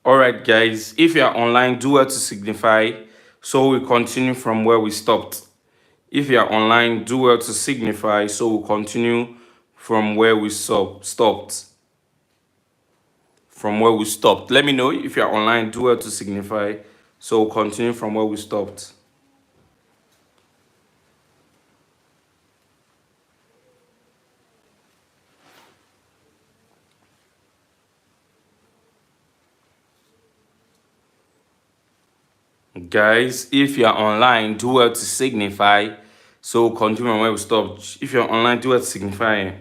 All right, guys, if you are online, do well to signify so we continue from where we stopped. If you are online, do well to signify so we'll continue from where we stopped. From where we stopped. Let me know if you are online, do well to signify so we'll continue from where we stopped. Guys, if you are online, do well to signify so we'll continue from where we stopped. If you're online, do well to signify.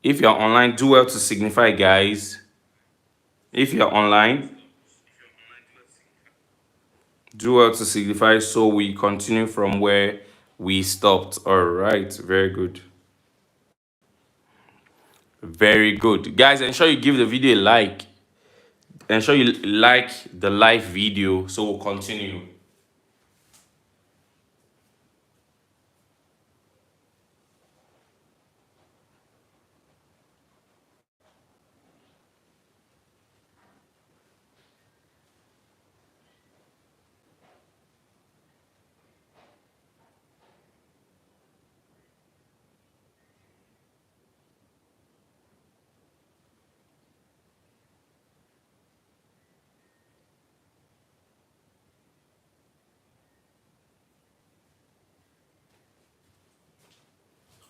If you're online, do well to signify, guys. If you're online, do well to signify so we continue from where we stopped. All right, very good. Very good. Guys, ensure you give the video a like. Ensure you like the live video so we'll continue.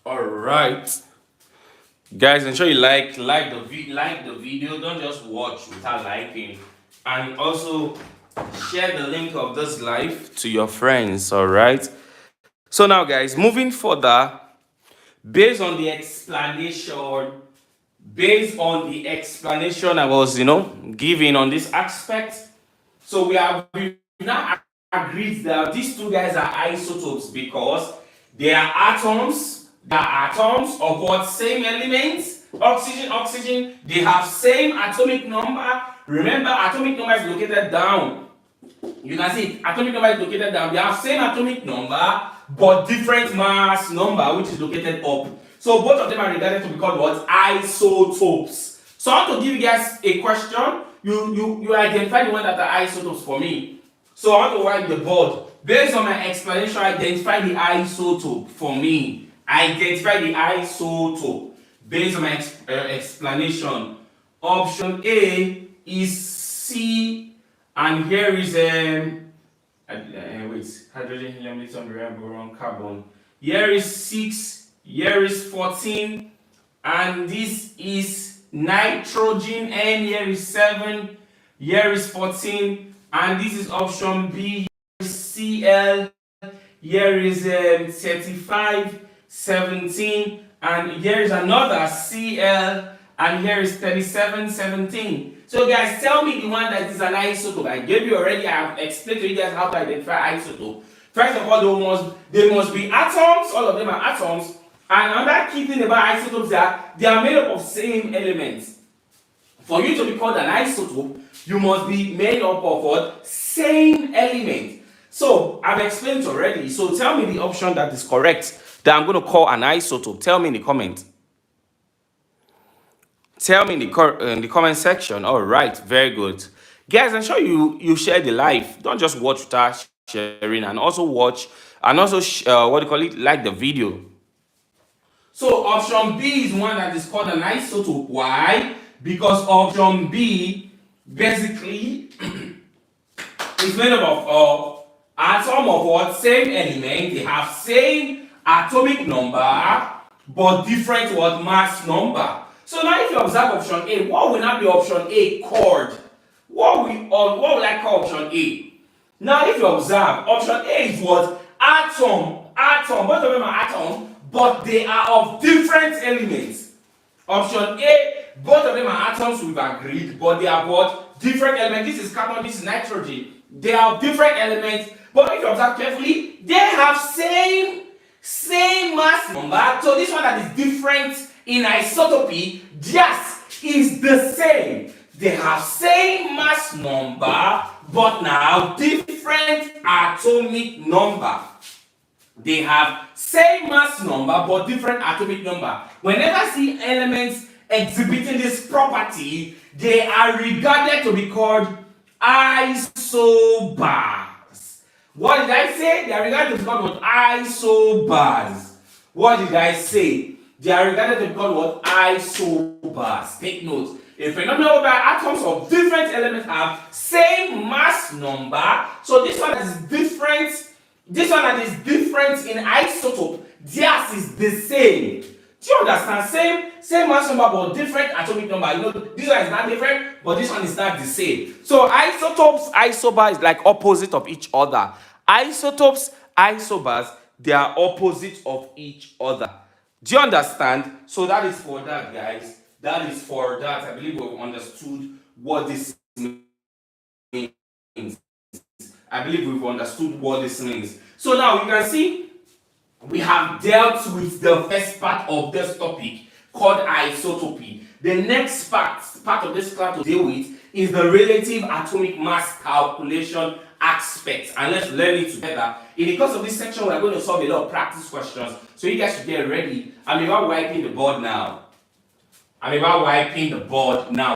All right. Guys, ensure you like the video. Don't just watch without liking. And also share the link of this live to your friends. All right. So now, guys, moving further, based on the explanation, I was, giving on this aspect. So we now agreed that these two guys are isotopes because they are atoms. They are atoms of what? Same elements. Oxygen. They have same atomic number. Remember, atomic number is located down. You can see atomic number is located down. They have same atomic number but different mass number, which is located up. So both of them are regarded to be called what? Isotopes. So I want to give you guys a question. You identify the one that are isotopes for me. So I want to write the board. Based on my explanation, identify the isotope for me. Identify the isotope. Based on my explanation. Option A is C, and here is wait, hydrogen, helium, lithium, barium, boron, carbon. Here is 6, here is 14, and this is nitrogen, and here is 7, here is 14, and this is option B. Here is Cl, here is 35, 17, and here is another Cl, and here is 37, 17. So guys, tell me the one that is an isotope. I gave you already, I have explained to you guys how to identify isotope. First of all, they must be atoms, all of them are atoms. And another key thing about isotopes is that they are made up of same elements. For you to be called an isotope, you must be made up of what? Same element. So I've explained already. So tell me the option that is correct that I'm going to call an isotope. Tell me in the comment. Tell me in the comment section. All right, very good. Guys, ensure you share the live. Don't just watch without sharing, and also watch and also like the video. So option B is one that is called an isotope. Why? Because option B basically is made up of atom of what? Same element. They have same atomic number but different what? Mass number. So now if you observe option A, what will not be option A called? What will I call option A? Now if you observe, option A is what? Atom. Both of them are atoms, but they are of different elements. Option A, both of them are atoms, we've agreed, but they are what? Different elements. This is carbon, this is nitrogen. They are different elements, but if you observe carefully, they have same mass number. So this one that is different in isotopy, just is the same. They have same mass number, but now different atomic number. They have same mass number but different atomic number. Whenever I see elements exhibiting this property, they are regarded to be called isobars. What did I say? They are regarded to be called what? Isobars. What did I say? They are regarded to be called what? Isobars. Take note. A phenomenon whereby atoms of different elements have same mass number. So this one is different. This one that is different in isotope, theirs is the same. Do you understand? Same mass number but different atomic number. You know, this one is not different, but this one is not the same. So isotopes, isobars is like opposite of each other. Isotopes, isobars, they are opposite of each other. Do you understand? So that is for that, guys. That is for that. I believe we've understood what this means. I believe we've understood what this means. So now you can see we have dealt with the first part of this topic called isotopy. The next part of this class to deal with is the relative atomic mass calculation aspect, and let's learn it together. In the course of this section, we are going to solve a lot of practice questions, so you guys should get ready. I'm about wiping the board now.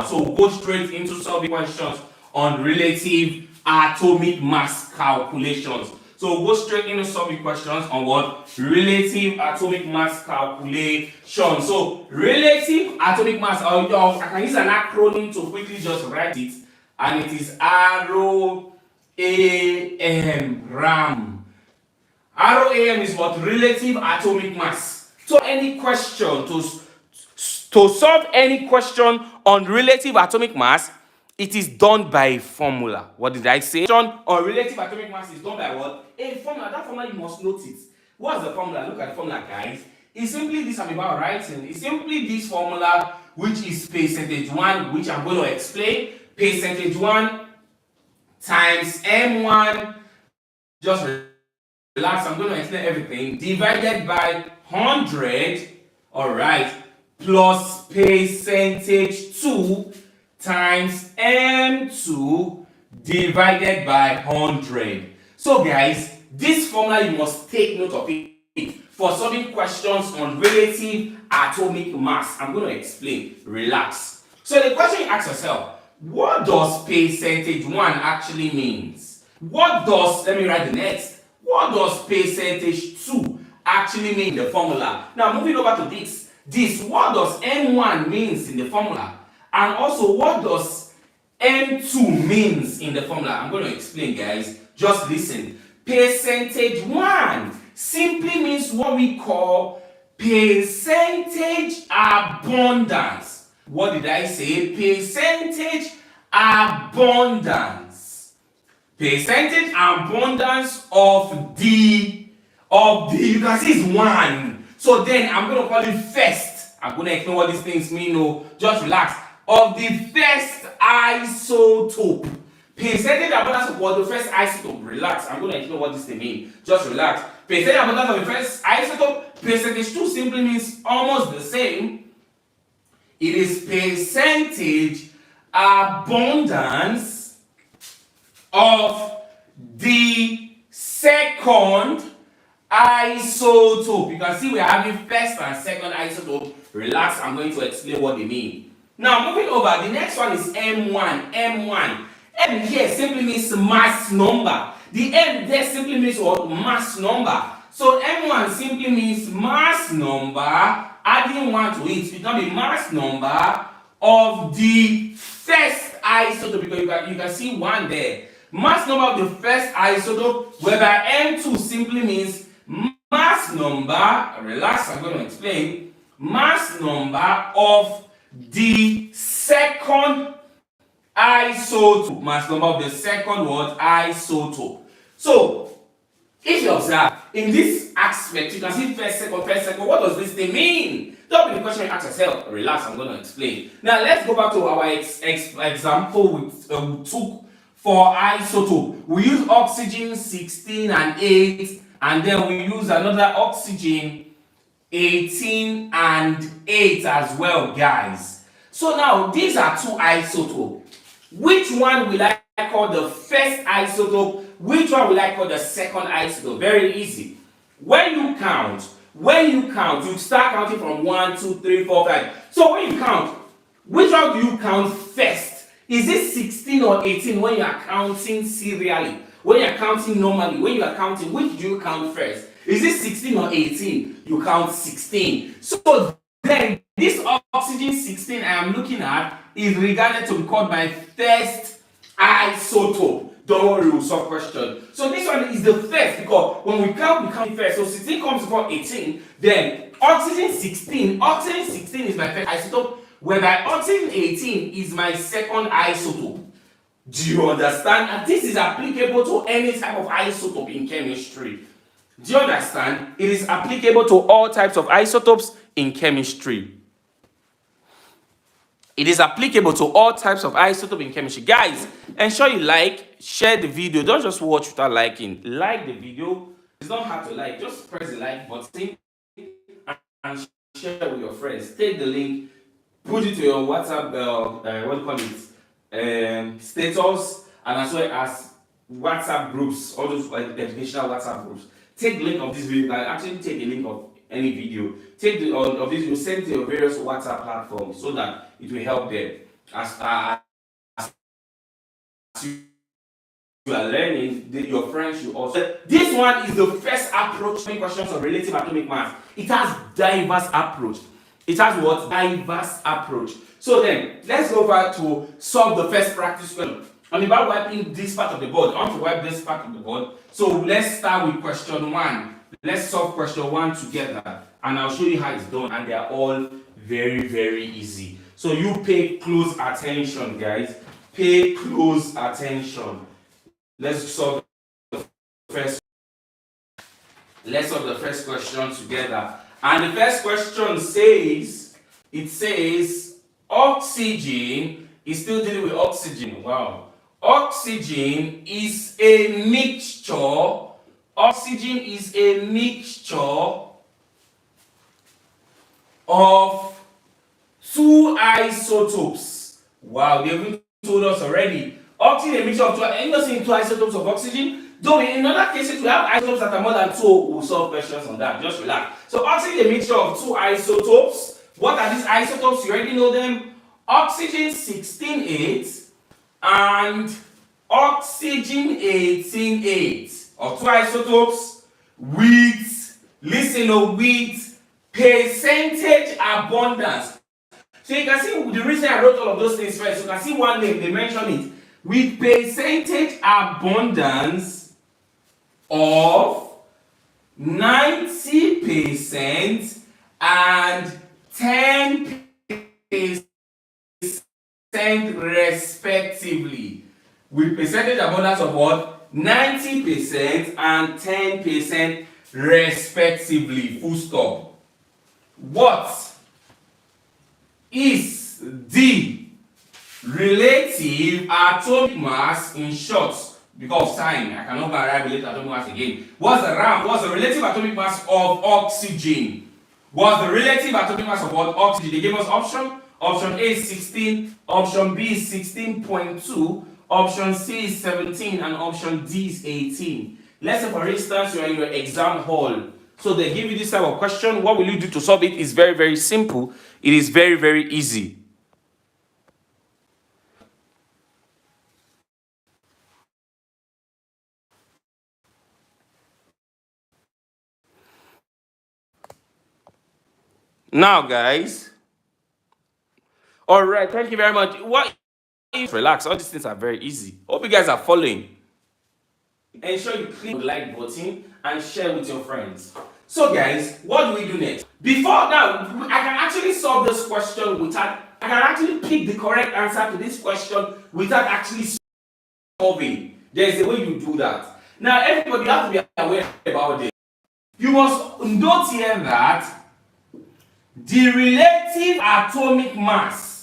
So we'll go straight into solving questions on relative atomic mass calculations. So we'll go straight into solving questions on what? Relative atomic mass calculation. So relative atomic mass, I can use an acronym to quickly just write it, and it is ROAM. RAM. ROAM is what? Relative atomic mass. So any question to solve any question on relative atomic mass, it is done by a formula. What did I say? On relative atomic mass is done by what? A formula. That formula you must note it. What's the formula? Look at the formula, guys. It's simply this I'm about writing. It's simply this formula, which is percentage 1, which I'm going to explain. Percentage 1 times M1. Just relax. I'm going to explain everything. Divided by 100. All right. Plus percentage 2 times M2 divided by 100. So guys, this formula you must take note of it for solving questions on relative atomic mass. I'm going to explain. Relax. So the question you ask yourself, what does percentage 1 actually means? Let me write the next. What does percentage 2 actually mean in the formula? Now moving over to this, what does M1 means in the formula? And also, what does M2 means in the formula? I'm going to explain, guys. Just listen. Percentage 1 simply means what we call percentage abundance. What did I say? Percentage abundance. Percentage abundance of the you can see it's 1. So then I'm going to call it first. I'm going to explain what these things mean. No, just relax. Of the first isotope. Percentage abundance of what? The first isotope. Relax. I'm going to explain what this thing means. Just relax. Percentage abundance of the first isotope. Percentage 2 simply means almost the same. It is percentage abundance of the second isotope. You can see we are having first and second isotope. Relax, I'm going to explain what they mean. Now moving over, the next one is M1. M here simply means mass number. The M there simply means what? Mass number. So M1 simply means mass number, adding 1 to it becomes the mass number of the first isotope, because you can see 1 there. Mass number of the first isotope, whereby M2 simply means mass number, relax, I'm going to explain, mass number of the second isotope. Mass number of the second what? Isotope. So, if you observe, in this aspect, you can see first, second. What does this thing mean? Don't be the question you ask yourself. Relax, I'm going to explain. Now, let's go back to our example we took for isotope. We use oxygen 16 and 8, and then we use another oxygen 18 and 8 as well, guys. So now, these are 2 isotopes. Which one will I call the first isotope? Which one will I call the second isotope? Very easy. When you count, you start counting from 1, 2, 3, 4, 5. So when you count, which one do you count first? Is it 16 or 18 when you are counting serially? When you are counting normally, when you are counting, which do you count first? Is it 16 or 18? You count 16. So then this oxygen 16 I am looking at is regarded to be called my first isotope. Don't worry, we'll solve question. So this one is the first because when we count first. So 16 comes before 18. Then oxygen 16 is my first isotope, whereby oxygen 18 is my second isotope. Do you understand? And this is applicable to any type of isotope in chemistry. Do you understand? It is applicable to all types of isotopes in chemistry. It is applicable to all types of isotope in chemistry. Guys, ensure you share the video. Don't just watch without liking. Like the video. It's not hard to like. Just press the like button and share with your friends. Take the link, put it to your WhatsApp, status, and as well as WhatsApp groups, all those educational WhatsApp groups. Take the link of this video. You can actually take the link of any video. Take the of this video, send to your various WhatsApp platforms so that it will help them. As you are learning, your friends should also. This one is the first approach to questions of relative atomic mass. It has diverse approach. It has what? Diverse approach. So then, let's go over to solve the first practice question. I'm about wiping this part of the board. I want to wipe this part of the board. So let's start with question 1. Let's solve question 1 together. And I'll show you how it's done. And they are all very, very easy. So you pay close attention, guys. Pay close attention. Let's solve the first. Let's solve the first question together. And the first question says, oxygen is still dealing with oxygen. Wow. Oxygen is a mixture. Oxygen is a mixture of 2 isotopes. Wow, they haven't told us already. Oxygen is a mixture of 2. Are you not seeing 2 isotopes of oxygen? Though in other cases we have isotopes that are more than 2. We'll solve questions on that. Just relax. So oxygen is a mixture of 2 isotopes. What are these isotopes? You already know them. Oxygen 16-8 and oxygen 18-8. Of 2 isotopes with, with percentage abundance. So you can see the reason I wrote all of those things first. You can see one name, they mention it. With percentage abundance of 90% and 10% respectively. With percentage abundance of what? 90% and 10% respectively. Full stop. What is the relative atomic mass in short? Because of time, I cannot arrive relative atomic mass again. What's the relative atomic mass of oxygen? What's the relative atomic mass of what? Oxygen? They gave us option. Option A is 16, option B is 16.2, option C is 17, and option D is 18. Let's say, for instance, you are in your exam hall. So they give you this type of question. What will you do to solve it? It's very, very simple. It is very, very easy. Now, guys. All right. Thank you very much. Relax. All these things are very easy. Hope you guys are following. Ensure you click the like button and share with your friends. So guys, what do we do next? Before now, I can actually solve this question without, I can actually pick the correct answer to this question without actually solving. There is a way you do that. Now everybody has to be aware about this. You must note here that the relative atomic mass